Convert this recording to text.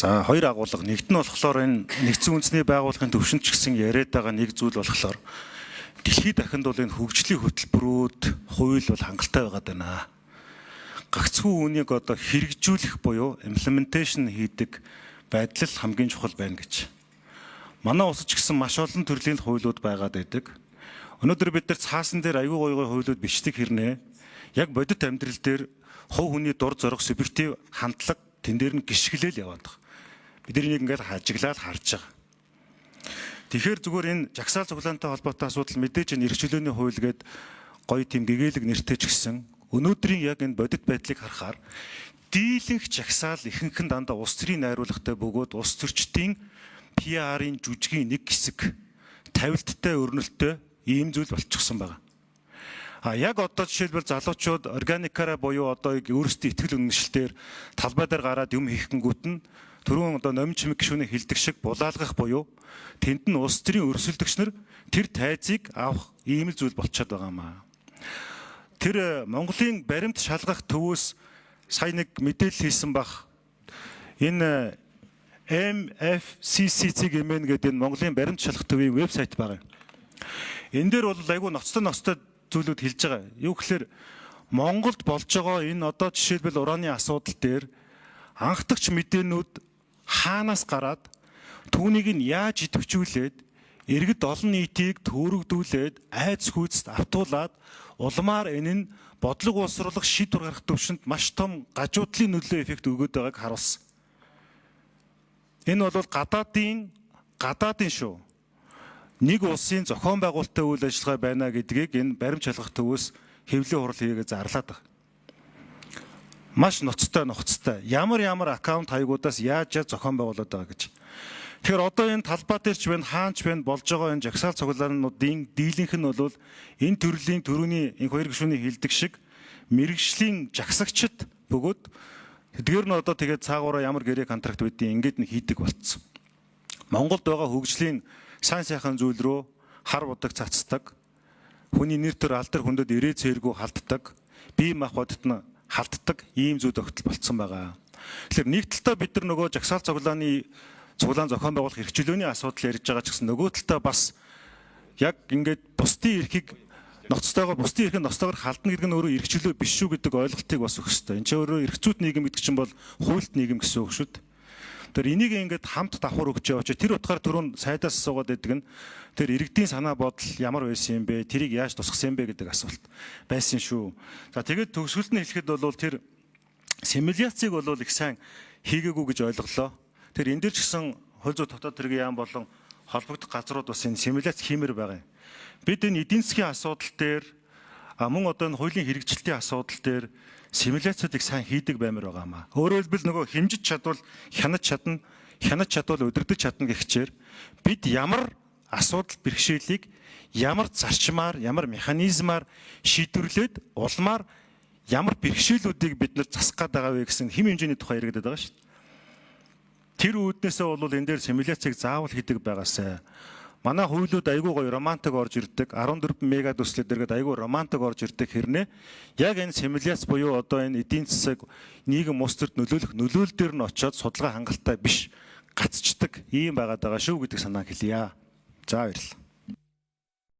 За хоёр агуулга. Нэгт нь болохоор энэ нэгдсэн үндэсний байгууллагын төвшөнд ч гэсэн яриад байгаа нэг зүйл болохоор дэлхийд дахинд бол энэ хөгжлийн хөтөлбөрүүд хууль бол хангалттай байгаад байна. Гагцхүү үнийг одоо хэрэгжүүлэх буюу implementation хийдэг байдал хамгийн чухал байна гэж. Манай улсад ч гэсэн маш олон төрлийн хуулиуд байгаад байдаг. Өнөөдөр бид нар цаасан дээр аюул гой хуулиуд бичдэг хэрнээ яг бодит амьдрал дээр хувь хүний дур зориг субъектив хандлага тэн дээр нь гიშгэлэл яваад байгаа. Бид энийг ингээд хажиглаад харж байгаа. Тэгэхээр зүгээр энэ жагсаал цуглаантай холбоотой асуудал мэдээж энэ эрх чөлөөний хууль гээд гоё тийм гэгээлэг нэртэй ч гэсэн өнөөдрийн яг энэ бодит байдлыг харахаар дийлэнх жагсаал ихэнх нь дандаа улс төрийн найруулгатай бөгөөд улс төрчдийн PR-ийн жүжигийн нэг хэсэг тавилттай өрнөлттэй ийм зүйл болчихсон байна. Яг одоо жишээлбэл залуучууд органикаараа буюу одоо өөрсдийн итгэл үнэмшлээр талбай дээр гараад юм хийхгүйт нь түрүүн одоо номин чимэг гишүүний хилдэг шиг булаалгах буюу тэнд нь улс төрийн өрсөлдөгч нар тэр тайзыг авах ийм л зүйл болчиход байгаа маа. Тэр Монголын баримт шалгах төвөөс сая нэг мэдээлэл хийсэн бах. Энэ MFCCC гэмээр гэдэг энэ Монголын баримт шалгах төвийн вебсайт байгаа. Энэ дээр бол айгүй ноцтой зүйлүүд хэлж байгаа. Юу гэхээр Монголд болж байгаа энэ одоо жишээлбэл ураны асуудал дээр анхдагч мэдээнүүд хаанаас гараад түүнийг нь яаж идэвхжүүлээд иргэд олон нийтийг төөрөгдүүлээд айц хүйцэд автуулаад улмаар энэ нь бодлого боловсруулах шийдвэр гаргах төвшөнд маш том гажуудлын нөлөө эффект өгöd байгааг харуулсан. Энэ бол гадаадын шүү. Нэг улсын зохион байгуулалттай үйл ажиллагаа байна гэдгийг энэ баримт шалгах төвөөс хэвлэлийн хурал хийгээд зарлаад байгаа. Маш ноцтой. Ямар аккаунт хаягуудаас яаж зохион байгуулад байгаа гэж. Тэгэхээр одоо энэ талбай дээр ч байна, хаанч байна болж байгаа энэ жагсаал цуглаануудын дийлэнх нь бол энэ төрлийн төрөний энэ хоёр гишүүний хилдэг шиг мэрэгжлийн жагсагчд бөгөөд тэдгээр нь одоо тэгээд цаагаараа ямар гэрээ контракт байдгийг ингээд нэг хийдэг болцсон. Монголд байгаа хөгжлийн сайн сайхан зүйл рүү хар будаг цацдаг, хүний нэр төр алдар хүндэд ирээ цээргүй халддаг, бие махбодод нь халддаг ийм зүйл тогтол болцсон байгаа. Тэгэхээр нэг талдаа бид нар нөгөө жагсаал цуглаан зохион байгуулах эрх чөлөөний асуудал ярьж байгаа ч гэсэн нөгөө талдаа бас яг ингээд бусдын эрхийг ноцтойгоор халдна гэдэг нь өөрөө эрх чөлөө биш шүү гэдэг ойлголтыг бас өгөх хэрэгтэй. Энд чинь өөрөө эрх зүйт нийгэм гэдэг чинь бол хуульт нийгэм гэсэн үг шүү дээ. Тэр энийг ингээд хамт давхар өгч яваач. Тэр утгаар түрүүн сайдаас асуугаад байдаг нь тэр иргэдийн санаа бодол ямар байсан юм бэ? Тэрийг яаж тусгасан юм бэ гэдэг асуулт байсан шүү. За тэгээд төгсгөлд нь хэлэхэд бол тэр симуляцийг бол их сайн хийгээгүй гэж ойлголоо. Тэр энэ дэр ч гэсэн хууль зүйн дотоод хэргийн яам болон холбогдох газрууд бас энэ симуляц хиймээр байгаа юм. Бид энэ эдийн засгийн асуудал дээр мөн одоо энэ хуулийн хэрэгжилтийн асуудал дээр симуляцуудыг сайн хийдэг баймаар байгаа маа. Өөрөөр хэлбэл нөгөө хэмжиж чадвал хянаж чадвал удирдах чадна гихчээр бид ямар асуудал бэрхшээлийг ямар зарчмаар, ямар механизмаар шийдвэрлээд улмаар ямар бэрхшээлүүдийг бид нар засах гээд байгаа вэ гэсэн хэм хэмжээний тухай яригадаад байгаа шүү дээ. Тэр үүднээсээ бол энэ дээр симуляцийг заавал хийдэг байгаасай. Манай хуулиуд айгүй гоё романтик орж ирдэг. 14 мега төслөд дэргээд айгүй романтик орж ирдэг хэрнээ яг энэ симуляц буюу одоо энэ эдийн засаг нийгэм улс төрд нөлөөлөл дээр нь очиод судалгаа хангалттай биш гацчдаг ийм байгаад байгаа шүү гэдэг санааг хэлье. За баярлалаа.